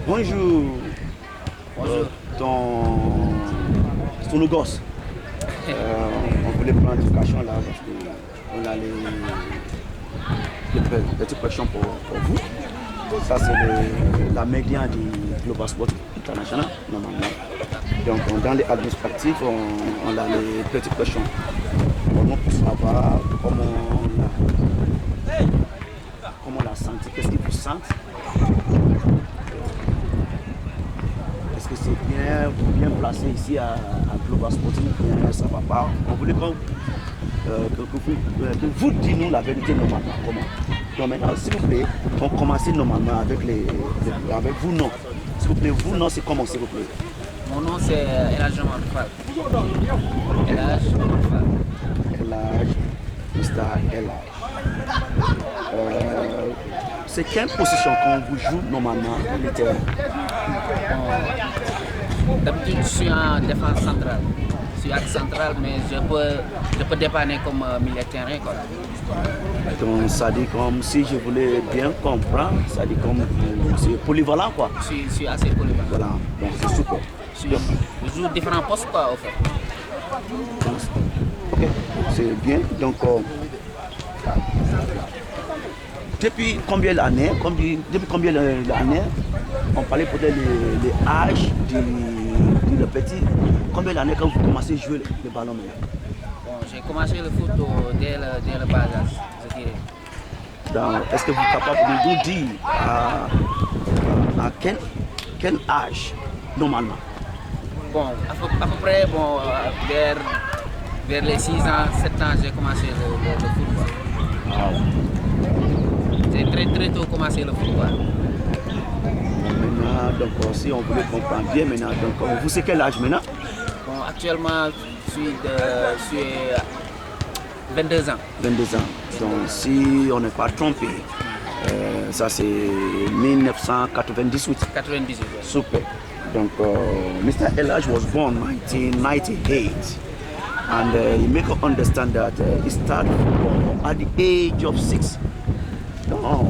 Bonjour. Bonjour. Ton gosse. On voulait prendre l'éducation là parce qu'on a les petites questions pour vous. Ça c'est la média du Global Sport International normalement. Donc dans les administratifs, on a les petites questions. Vraiment pour savoir comment la santé, qu'est-ce qu'il vous sente. Est-ce que c'est bien placé ici à Global Sporting, ça va pas. On voulait que vous dites-nous la vérité normalement. Comment? Donc maintenant, s'il vous plaît, on commence normalement avec avec vous non. S'il vous plaît, vous non, c'est comment s'il vous plaît? Mon nom c'est Elhadj Omar Fall. Elhadj Omar Fall. Elhadj, Mr. Elhadj. C'est quelle position qu'on vous joue normalement sur le terrain? D'habitude, je suis en défense centrale. Je suis axe central, mais je peux dépanner comme milieu de terrain. Quoi. Donc ça dit comme, si je voulais bien comprendre, ça dit comme c'est polyvalent quoi. Je suis assez polyvalent. Voilà, donc c'est super. Je joue différents postes quoi au fait. Ok, c'est bien. Donc depuis combien d'années, on parlait peut-être les âges du petit. Combien d'années quand vous commencez à jouer le ballon maintenant? Bon, j'ai commencé le foot dès le bas âge, je dirais. Est-ce que vous êtes capable de nous dire à quel âge normalement? Bon, à peu près bon, vers les 6 ans, 7 ans, j'ai commencé le foot. Quoi. Wow. J'ai très tôt commencé le foot. Quoi. Maintenant, donc si on voulait comprendre bien maintenant, donc vous c'est quel âge maintenant? Bon, actuellement, je suis 22 ans. 22 ans. Donc si on n'est pas trompé, ça c'est 1998. 98. Ouais. Super. Donc Mr. Elhadj was born 1998 and he make us understand that he started at the age of 6. Oh,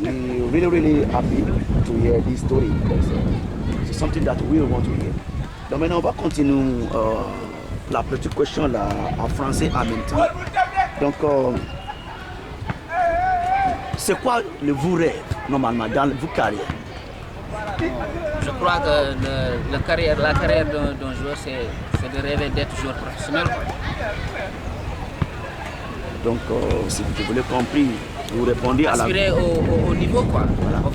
we're really happy to hear this story because it's something that we want to hear. Donc maintenant on va continuer la petite question là en français en même temps. Donc c'est quoi vos rêves normalement dans votre carrière? Je crois que la carrière d'un joueur c'est de rêver d'être joueur professionnel. Donc si vous voulez compris, vous répondez à la... Aspirer au niveau quoi. Voilà. Donc,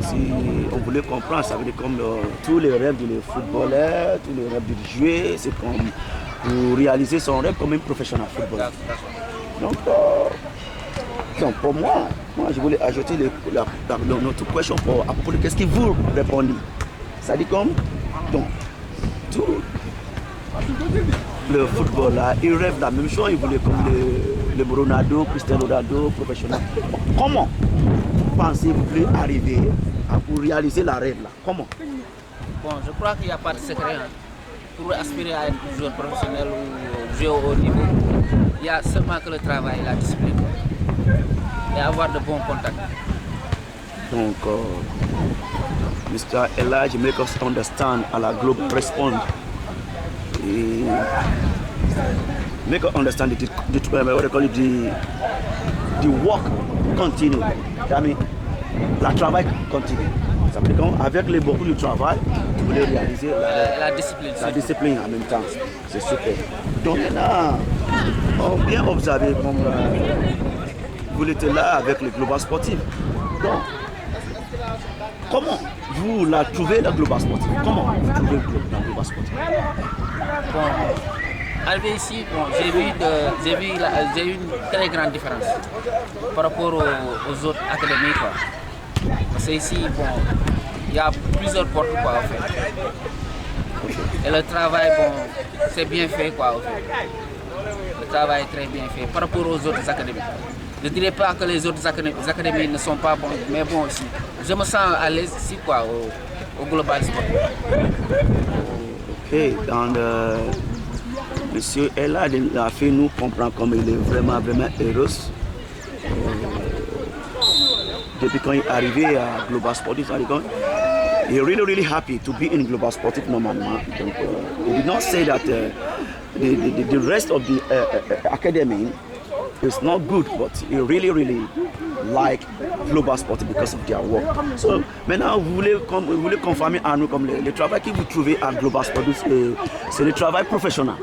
si on voulait comprendre, ça veut dire comme tous les rêves du footballeur, tous les rêves du joueur, c'est comme pour réaliser son rêve comme un professionnel footballeur. Donc pour moi je voulais ajouter notre question pour apporter qu'est-ce que vous répondez. Ça dit comme donc tout le football là, il rêve la même chose, il voulait comme le Ronaldo, Cristiano Ronaldo, professionnel. Comment pensez-vous arriver à pour réaliser la rêve là? Comment? Bon, je crois qu'il n'y a pas de secret. Hein. Pour aspirer à être joueur professionnel ou jouer au haut niveau, il y a seulement que le travail et la discipline. Et avoir de bons contacts. Donc, Mr. Elhadj make us understand à la globe response. Make us understand the work continue. I mean, la travail continue. Ça veut dire qu'avec beaucoup de travail, vous voulez réaliser la discipline. La discipline en même temps. C'est super. Donc maintenant, on bien observé comme vous étiez là avec le Global Sportif. Donc, comment vous la trouvez le Global Sportif? Comment vous trouvez le Global Sportif? Bon, arrivé ici, bon, j'ai eu une très grande différence par rapport aux autres académies. Quoi. Parce que ici, bon, il y a plusieurs portes quoi, en fait. Et le travail, bon, c'est bien fait quoi, en fait. Le travail est très bien fait par rapport aux autres académies. Je ne dirais pas que les autres académies ne sont pas bonnes, mais bon, aussi, je me sens à l'aise ici quoi, au Global Sport. Ok, donc Monsieur Elhadj a fait nous comprendre comme il est vraiment heureux depuis quand il est arrivé à Global Sportif, he is really happy to be in Global Sportif normalement. Donc, he did not say that the rest of the academy is not good, but he really like Global Sportif because of their work. So maintenant, vous voulez confirmer à nous comme le travail que vous trouvez à Global Sportif, c'est le travail professionnel.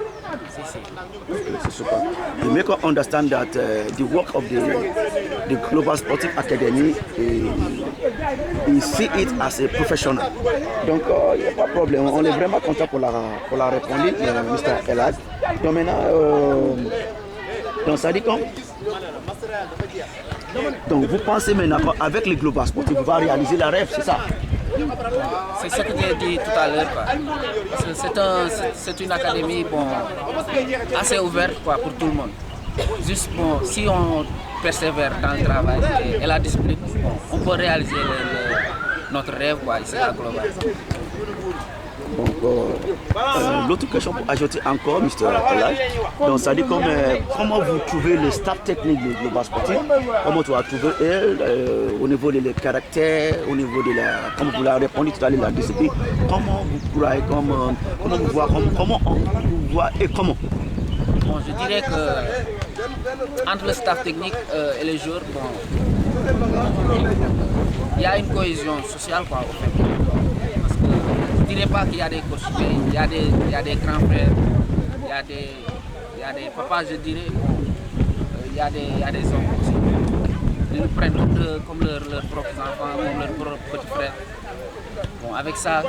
C'est super. You make us understand that the work of the Global Sportif Academy, he see it as a professional. Donc, il n'y a pas de problème. On est vraiment content pour la répondre, Mr. Elad. Donc maintenant, donc ça dit quoi? Donc vous pensez maintenant qu'avec les Global Sportif, vous allez réaliser la rêve, c'est ça? C'est ce que j'ai dit tout à l'heure, parce que c'est une académie assez ouverte pour tout le monde. Juste si on persévère dans le travail et la discipline, on peut réaliser notre rêve ici à Global. Donc, l'autre question pour ajouter encore, Mr. Elad, donc ça dit comment vous trouvez le staff technique de Global Sportif, comment tu as trouvé au niveau des caractères, au niveau de comme vous l'avez répondu tout à l'heure, la discipline, comment vous croyez, comment vous voyez et comment? Bon, je dirais que entre le staff technique et les joueurs, il y a une cohésion sociale au fait. Je ne dirais pas qu'il y a des coachs, mais il y a des grands frères, il y a des papas, je dirais, il y a des hommes aussi. Ils nous prennent comme leurs propres enfants, comme leurs propres petits frères. Bon, avec ça,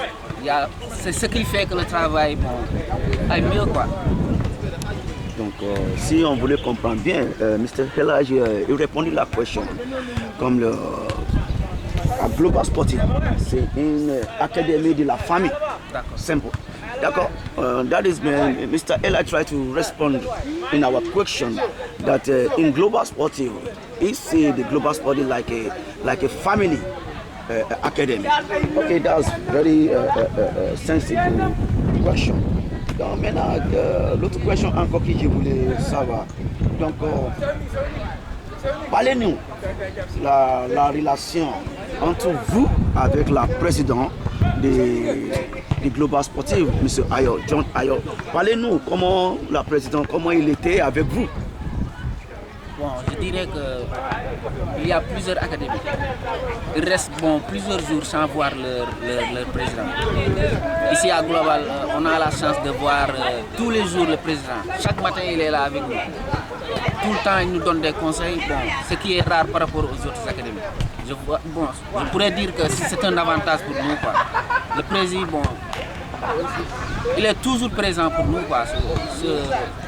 c'est ce qui fait que le travail aille mieux, quoi. Donc, si on voulait comprendre bien, Mr. Elad, il répondit à la question comme à Global Sportif, c'est une académie de la famille. Simple. D'accord. That is when Mr. Elad tried to respond in our question that in Global Sportif, he see the Global Sportif like a family academy. Okay, that's very sensible question. Donc maintenant, l'autre question encore que je voulais savoir. Donc, parlez-nous la relation entre vous avec la présidente du Global Sportif, M. Ayo, John Ayo. Parlez-nous comment la présidente, comment il était avec vous. Bon, je dirais qu'il y a plusieurs académies. Il reste plusieurs jours sans voir leur président. Ici à Global, on a la chance de voir tous les jours le président. Chaque matin, il est là avec nous. Tout le temps, il nous donne des conseils, ce qui est rare par rapport aux autres académies. Je pourrais dire que c'est un avantage pour nous. Le président, il est toujours présent pour nous.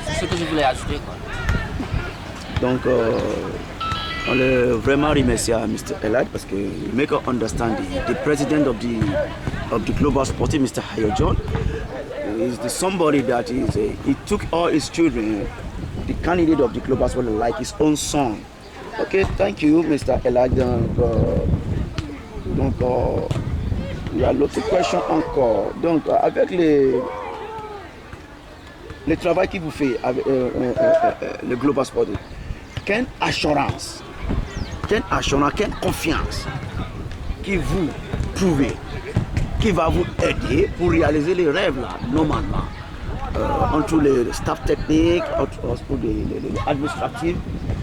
C'est ce que je voulais ajouter. Donc, on le vraiment remercie à Mr. Elad parce que make us understand the president of the Global Sportif, Mr. Ayo John, is somebody that he took all his children, the candidate of the Global Sportif, like his own son. Okay, thank you, Mr. Elad. Donc, il y a l'autre question encore. Donc, avec le travail qu'il vous fait avec le Global Sportif, quelle assurance, quelle confiance qui vous trouvez, qui va vous aider pour réaliser les rêves là, normalement, entre les staff techniques, entre les administratifs.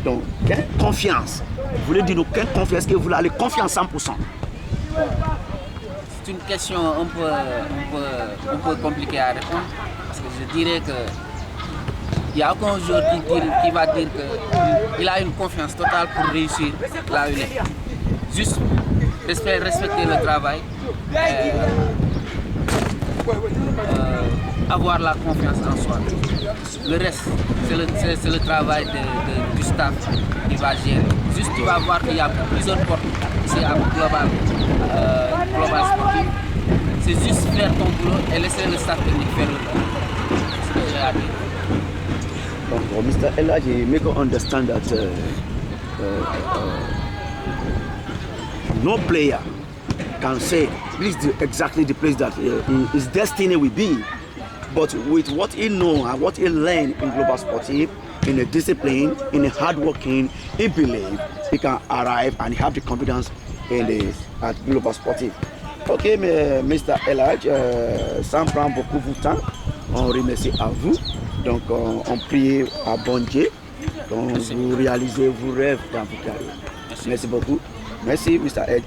Donc, quelle confiance, vous voulez dire nous, quelle confiance que vous avez confiance 100%? C'est une question un peu compliquée à répondre, parce que je dirais que il n'y a aucun joueur qui va dire qu'il a une confiance totale pour réussir là où il est. Juste respecter le travail, avoir la confiance en soi. Le reste, c'est le travail du staff qui va gérer. Juste tu vas voir qu'il y a plusieurs portes ici à Global Sportif. C'est juste faire ton boulot et laisser le staff technique faire le boulot. C'est ce que j'ai à dire. Donc, Mr. Elad, you make us understand that no player can say this is exactly the place that his destiny will be. But with what he knows and what he learned in Global Sportif, in a discipline, in a hard working, he believes he can arrive and have the confidence in at Global Sportif. Ok, mais Mr. Elhadj, sans prendre beaucoup de temps, on remercie à vous. Donc, on prie à bon Dieu. Donc, vous réalisez vos rêves dans votre carrière. Merci beaucoup. Merci, Mr. Elhadj.